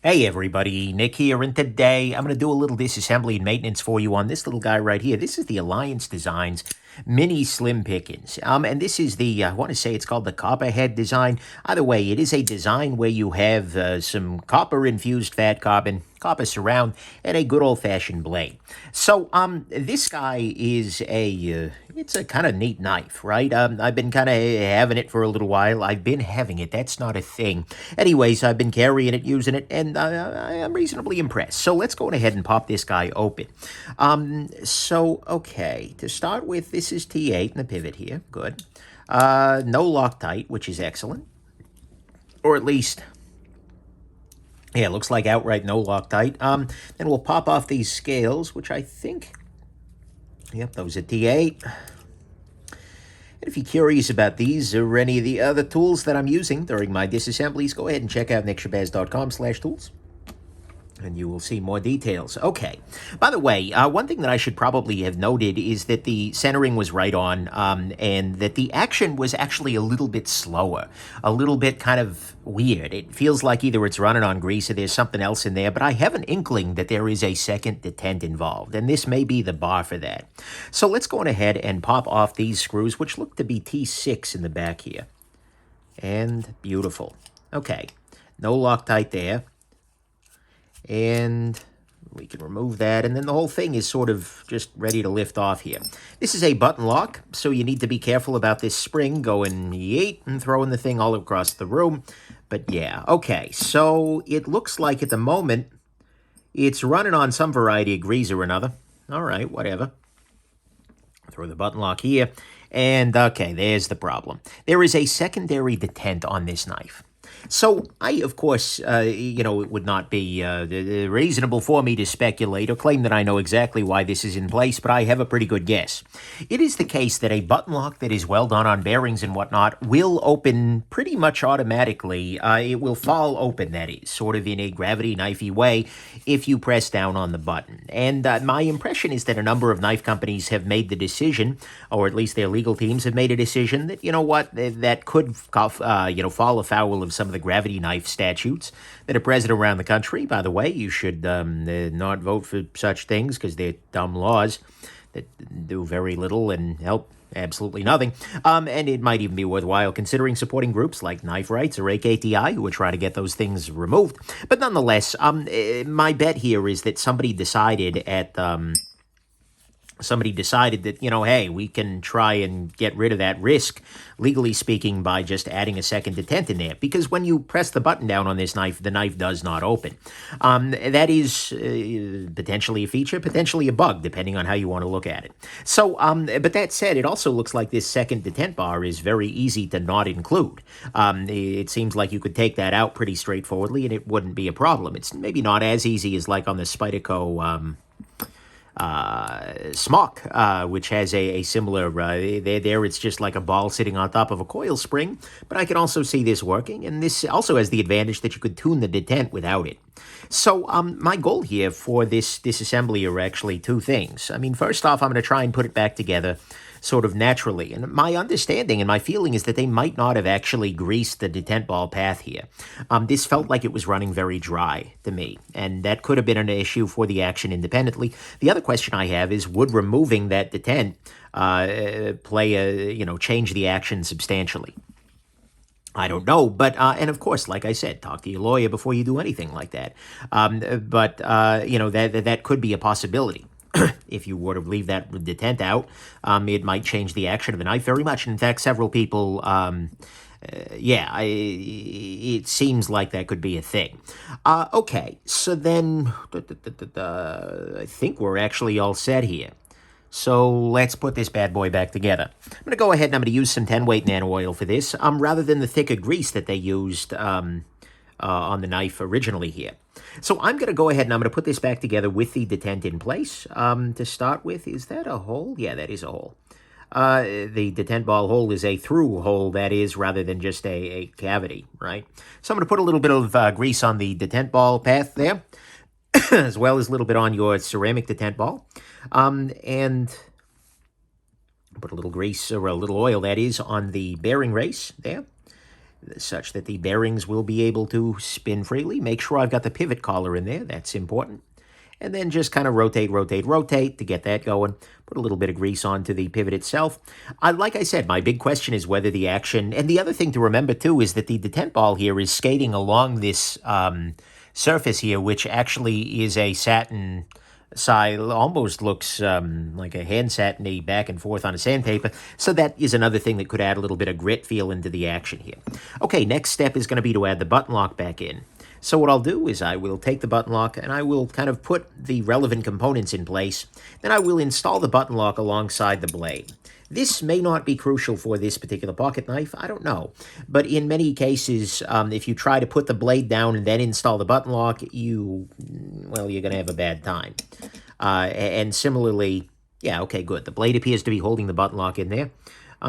Hey everybody, Nick here, and today I'm going to do a little disassembly and maintenance for you on this little guy right here. This is the Alliance Designs Mini Slim Pickins. And this is the, I want to say it's called the Copperhead design. Either way, it is a design where you have some copper-infused fat carbon, copper surround, and a good old-fashioned blade. So, this guy is it's a kind of neat knife, right? I've been kind of having it for a little while. I've been having it. That's not a thing. Anyways, I've been carrying it, using it, and I am reasonably impressed. So let's go ahead and pop this guy open. Okay, to start with, this is T8 in the pivot here. Good. No Loctite, which is excellent. Or at least, yeah, it looks like outright no Loctite. Then we'll pop off these scales, which I think, yep, those are T8. And if you're curious about these or any of the other tools that I'm using during my disassemblies, go ahead and check out nickshabazz.com/tools. And you will see more details. Okay. By the way, one thing that I should probably have noted is that the centering was right on, and that the action was actually a little bit slower, a little bit kind of weird. It feels like either it's running on grease or there's something else in there, but I have an inkling that there is a second detent involved, and this may be the bar for that. So let's go on ahead and pop off these screws, which look to be T6 in the back here. And beautiful. Okay. No Loctite there. And we can remove that, and then the whole thing is sort of just ready to lift off here. This is a button lock, so you need to be careful about this spring going yeet and throwing the thing all across the room. But yeah, okay, so it looks like at the moment it's running on some variety of grease or another. All right, whatever. Throw the button lock here, and okay, there's the problem. There is a secondary detent on this knife. So I, of course, it would not be reasonable for me to speculate or claim that I know exactly why this is in place, but I have a pretty good guess. It is the case that a button lock that is well done on bearings and whatnot will open pretty much automatically. It will fall open, that is, sort of in a gravity knifey way if you press down on the button. And my impression is that a number of knife companies have made the decision, or at least their legal teams have made a decision, that, you know what, that could, fall afoul of some of the gravity knife statutes that are present around the country. By the way, you should not vote for such things because they're dumb laws that do very little and help absolutely nothing. And it might even be worthwhile considering supporting groups like Knife Rights or AKTI who are trying to get those things removed. But nonetheless, my bet here is that somebody decided that, hey, we can try and get rid of that risk, legally speaking, by just adding a second detent in there. Because when you press the button down on this knife, the knife does not open. That is potentially a feature, potentially a bug, depending on how you want to look at it. So, but that said, it also looks like this second detent bar is very easy to not include. It seems like you could take that out pretty straightforwardly, and it wouldn't be a problem. It's maybe not as easy as like on the Spyderco smock, which has a similar, there it's just like a ball sitting on top of a coil spring, but I can also see this working, and this also has the advantage that you could tune the detent without it. So my goal here for this disassembly are actually two things. I mean, first off, I'm going to try and put it back together sort of naturally. And my understanding and my feeling is that they might not have actually greased the detent ball path here. This felt like it was running very dry to me, and that could have been an issue for the action independently. The other question I have is, would removing that detent change the action substantially? I don't know, but, and of course, like I said, talk to your lawyer before you do anything like that. That could be a possibility. If you were to leave that detent out, it might change the action of the knife very much. In fact, several people, it seems like that could be a thing. Okay, so then I think we're actually all set here. So let's put this bad boy back together. I'm going to go ahead and I'm going to use some 10-weight nano oil for this, rather than the thicker grease that they used on the knife originally here. So I'm going to go ahead and I'm going to put this back together with the detent in place. To start with, is that a hole? Yeah, that is a hole. The detent ball hole is a through hole, that is, rather than just a cavity, right? So I'm going to put a little bit of grease on the detent ball path there, as well as a little bit on your ceramic detent ball. And put a little grease, or a little oil, that is, on the bearing race there. such that the bearings will be able to spin freely. Make sure I've got the pivot collar in there. That's important. And then just kind of rotate, rotate, rotate to get that going. Put a little bit of grease onto the pivot itself. Like I said, my big question is whether the action... And the other thing to remember, too, is that the detent ball here is skating along this surface here, which actually is a satin side. Almost looks like a hand satiny back and forth on a sandpaper. So that is another thing that could add a little bit of grit feel into the action here. Okay, next step is going to be to add the button lock back in. So what I'll do is I will take the button lock and I will kind of put the relevant components in place. Then I will install the button lock alongside the blade. This may not be crucial for this particular pocket knife, I don't know. But in many cases, if you try to put the blade down and then install the button lock, you're going to have a bad time. And similarly, yeah, okay, good. The blade appears to be holding the button lock in there.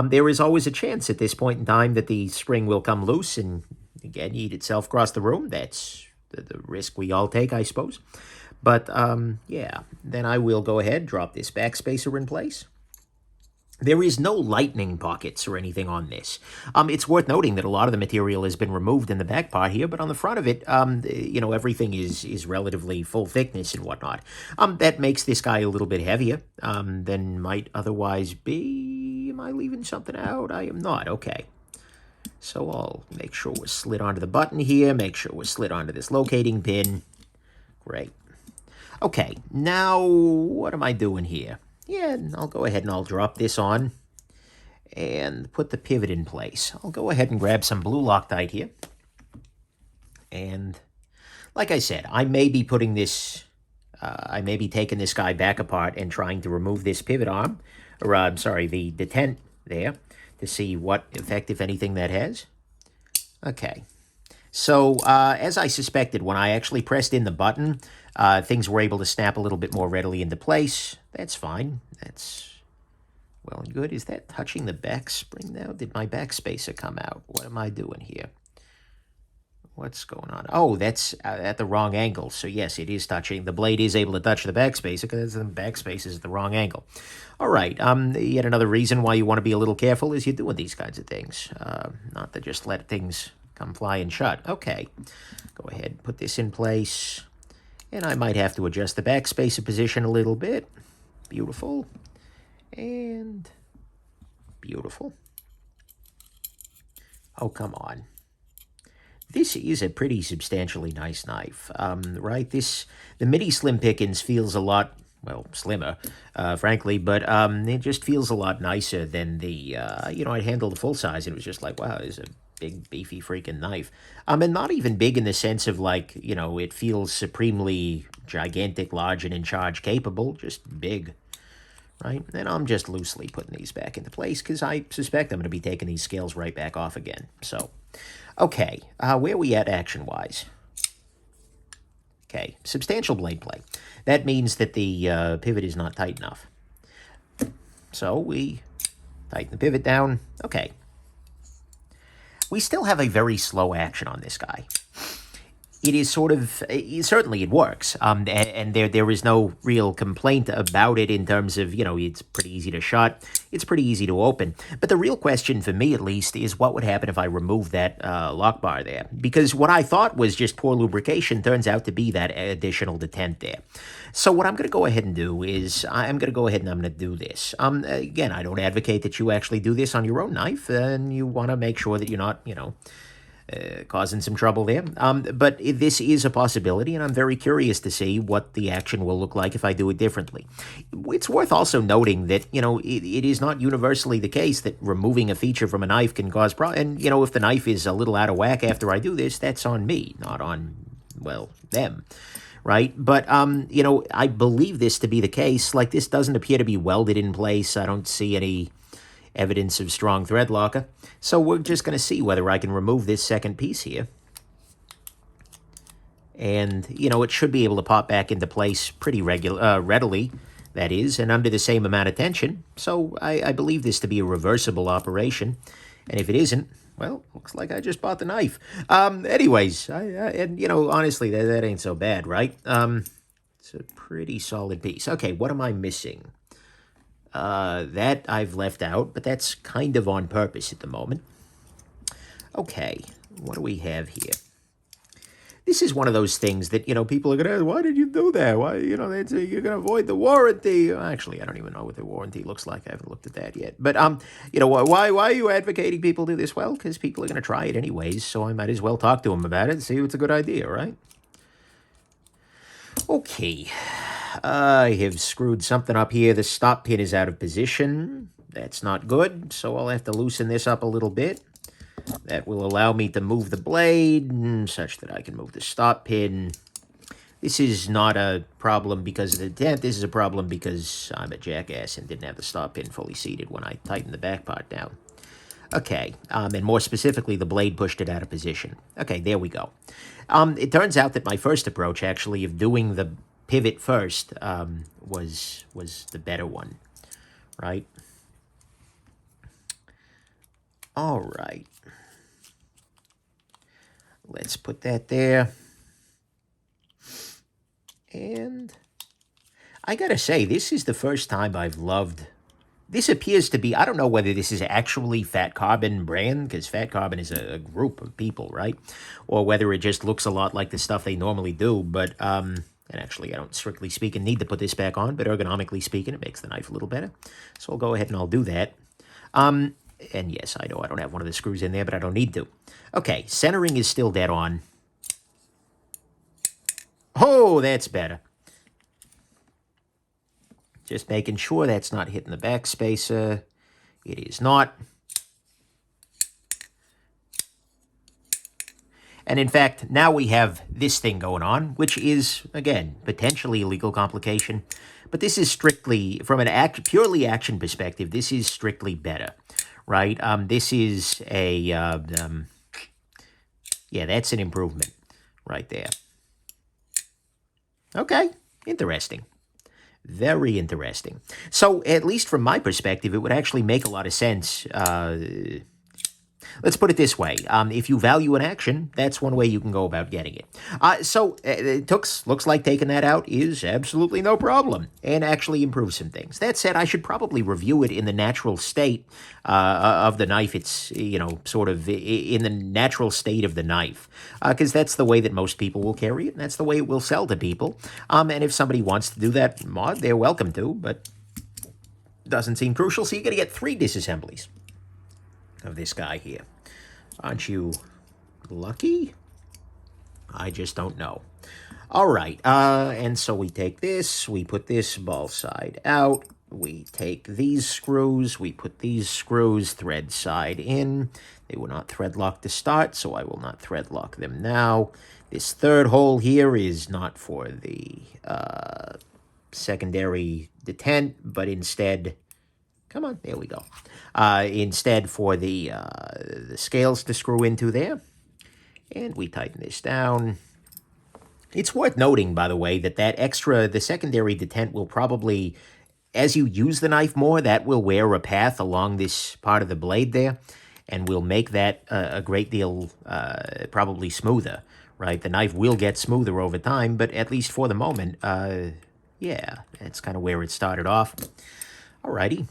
There is always a chance at this point in time that the spring will come loose and, again, eat itself across the room. That's the risk we all take, I suppose. But, yeah, then I will go ahead, drop this backspacer in place. There is no lightning pockets or anything on this. It's worth noting that a lot of the material has been removed in the back part here, but on the front of it, everything is relatively full thickness and whatnot. That makes this guy a little bit heavier than might otherwise be. Am I leaving something out? I am not. Okay. So I'll make sure we're slid onto the button here, make sure we're slid onto this locating pin. Great. Okay, now what am I doing here? Yeah, I'll go ahead and I'll drop this on and put the pivot in place. I'll go ahead and grab some blue Loctite here. And like I said, I may be putting this, I may be taking this guy back apart and trying to remove this pivot arm, or I'm sorry, the detent there, to see what effect, if anything, that has. Okay. So, as I suspected, when I actually pressed in the button, things were able to snap a little bit more readily into place. That's fine. That's well and good. Is that touching the back spring now? Did my backspacer come out? What am I doing here? What's going on? Oh, that's at the wrong angle. So, yes, it is touching. The blade is able to touch the backspacer because the backspacer is at the wrong angle. All right. Yet another reason why you want to be a little careful is you're doing these kinds of things. Not to just let things come flying shut. Okay. Go ahead and put this in place. And I might have to adjust the backspacer position a little bit. Beautiful. And beautiful. Oh, come on. This is a pretty substantially nice knife, right? The Mini Slim Pickins feels a lot, well, slimmer, frankly, but it just feels a lot nicer than the, I'd handle the full size, and it was just like, wow, this is a big, beefy freaking knife. And not even big in the sense of, like, it feels supremely gigantic, large, and in charge capable, just big, right? And I'm just loosely putting these back into place, because I suspect I'm going to be taking these scales right back off again, so... Okay, where are we at action-wise? Okay, substantial blade play. That means that the pivot is not tight enough. So we tighten the pivot down. Okay. We still have a very slow action on this guy. It is sort of, certainly it works, and there is no real complaint about it in terms of, it's pretty easy to shut, it's pretty easy to open. But the real question, for me at least, is what would happen if I removed that lock bar there? Because what I thought was just poor lubrication turns out to be that additional detent there. So what I'm going to go ahead and do is, I'm going to do this. Again, I don't advocate that you actually do this on your own knife, and you want to make sure that you're not, causing some trouble there. But this is a possibility, and I'm very curious to see what the action will look like if I do it differently. It's worth also noting that, it is not universally the case that removing a feature from a knife can cause problems. And, if the knife is a little out of whack after I do this, that's on me, not on, well, them. Right? But, I believe this to be the case. Like, this doesn't appear to be welded in place. I don't see any evidence of strong thread locker. So we're just going to see whether I can remove this second piece here. And, it should be able to pop back into place pretty readily, that is, and under the same amount of tension. So I believe this to be a reversible operation. And if it isn't, well, looks like I just bought the knife. Anyways, honestly, that ain't so bad, right? It's a pretty solid piece. Okay, what am I missing? That I've left out, but that's kind of on purpose at the moment. Okay, what do we have here? This is one of those things that, people are going to ask, why did you do that? Why, you're going to avoid the warranty. Actually, I don't even know what the warranty looks like. I haven't looked at that yet. But, why are you advocating people do this? Well, because people are going to try it anyways, so I might as well talk to them about it and see if it's a good idea, right? Okay, I have screwed something up here. The stop pin is out of position. That's not good, so I'll have to loosen this up a little bit. That will allow me to move the blade such that I can move the stop pin. This is not a problem because of the dent. This is a problem because I'm a jackass and didn't have the stop pin fully seated when I tightened the back part down. Okay, and more specifically, the blade pushed it out of position. Okay, there we go. It turns out that my first approach, actually, of doing the pivot first, was the better one, right? All right. Let's put that there. And I gotta say, this is the first time I've loved... This appears to be... I don't know whether this is actually Fat Carbon brand, because Fat Carbon is a group of people, right? Or whether it just looks a lot like the stuff they normally do, but... and actually, I don't, strictly speaking, need to put this back on, but ergonomically speaking, it makes the knife a little better. So I'll go ahead and I'll do that. And yes, I know I don't have one of the screws in there, but I don't need to. Okay, centering is still dead on. Oh, that's better. Just making sure that's not hitting the backspacer. It is not. And in fact, now we have this thing going on, which is, again, potentially a legal complication. But this is strictly, from an purely action perspective, this is strictly better, right? This is a, yeah, that's an improvement right there. Okay, interesting. Very interesting. So, at least from my perspective, it would actually make a lot of sense. Let's put it this way. If you value an action, that's one way you can go about getting it. It looks like taking that out is absolutely no problem and actually improves some things. That said, I should probably review it in the natural state of the knife. It's, sort of in the natural state of the knife, because that's the way that most people will carry it, and that's the way it will sell to people. And if somebody wants to do that mod, they're welcome to, but doesn't seem crucial, so you're going to get 3 disassemblies of this guy here. Aren't you lucky? I just don't know. All right, and so we take this, we put this ball side out, we take these screws, we put these screws thread side in. They were not thread locked to start, so I will not thread lock them now. This third hole here is not for the secondary detent, but instead... Come on, there we go. Instead for the scales to screw into there. And we tighten this down. It's worth noting, by the way, that the secondary detent will probably, as you use the knife more, that will wear a path along this part of the blade there, and will make that a great deal probably smoother, right? The knife will get smoother over time, but at least for the moment, yeah, that's kind of where it started off. Alrighty,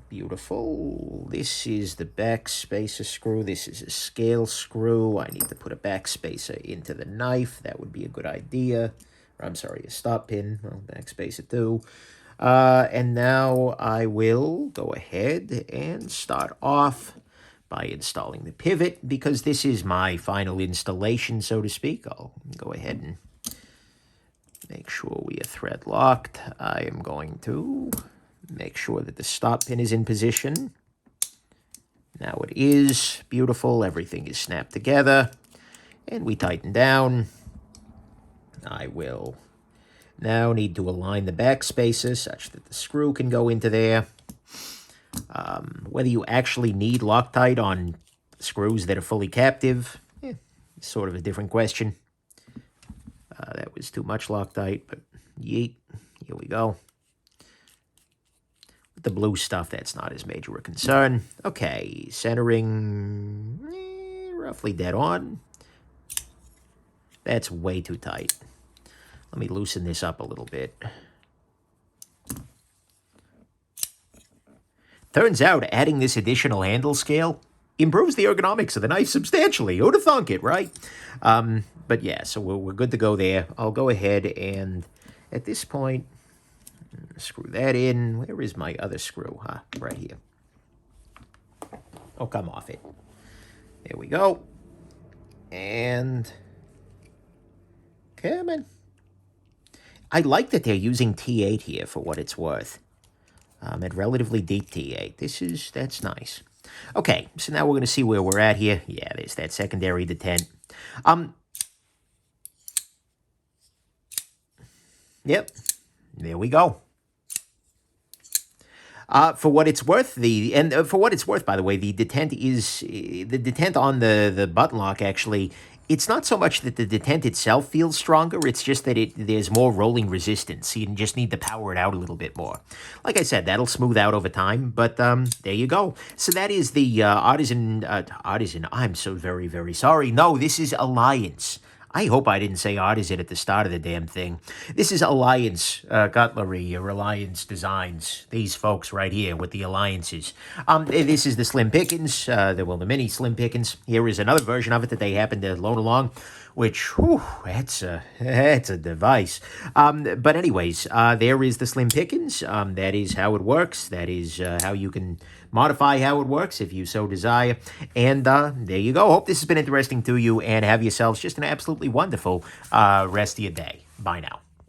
beautiful. This is the backspacer screw. This is a scale screw. I need to put a backspacer into the knife. That would be a good idea. Or, I'm sorry, a stop pin. Well, backspacer too. And now I will go ahead and start off by installing the pivot, because this is my final installation, so to speak. I'll go ahead and make sure we are thread locked. I am going to make sure that the stop pin is in position. Now it is. Beautiful. Everything is snapped together. And we tighten down. I will now need to align the backspacer such that the screw can go into there. Whether you actually need Loctite on screws that are fully captive, it's sort of a different question. That was too much Loctite, but yeet. Here we go. The blue stuff, that's not as major a concern. Okay, centering, roughly dead on. That's way too tight. Let me loosen this up a little bit. Turns out, adding this additional handle scale improves the ergonomics of the knife substantially. Who'd have thunk it, right? But yeah, so we're good to go there. I'll go ahead and, at this point, screw that in. Where is my other screw? Right here. Oh, come off it. There we go. And come on. I like that they're using T8 here for what it's worth. At relatively deep T8. That's nice. Okay, so now we're going to see where we're at here. Yeah, there's that secondary detent. Yep, there we go. For what it's worth, by the way, the detent on the button lock actually. It's not so much that the detent itself feels stronger, it's just that there's more rolling resistance. You just need to power it out a little bit more. Like I said, that'll smooth out over time, but there you go. So that is the Artisan, I'm so very, very sorry. No, this is Alliance. I hope I didn't say Artisan at the start of the damn thing. This is Alliance Cutlery, or Alliance Designs. These folks right here with the alliances. This is the Slim Pickins, the Mini Slim Pickins. Here is another version of it that they happen to loan along, which, whew, that's a device. But anyways, there is the Slim Pickins. That is how it works. That is how you can modify how it works if you so desire. And there you go. Hope this has been interesting to you, and have yourselves just an absolutely wonderful rest of your day. Bye now.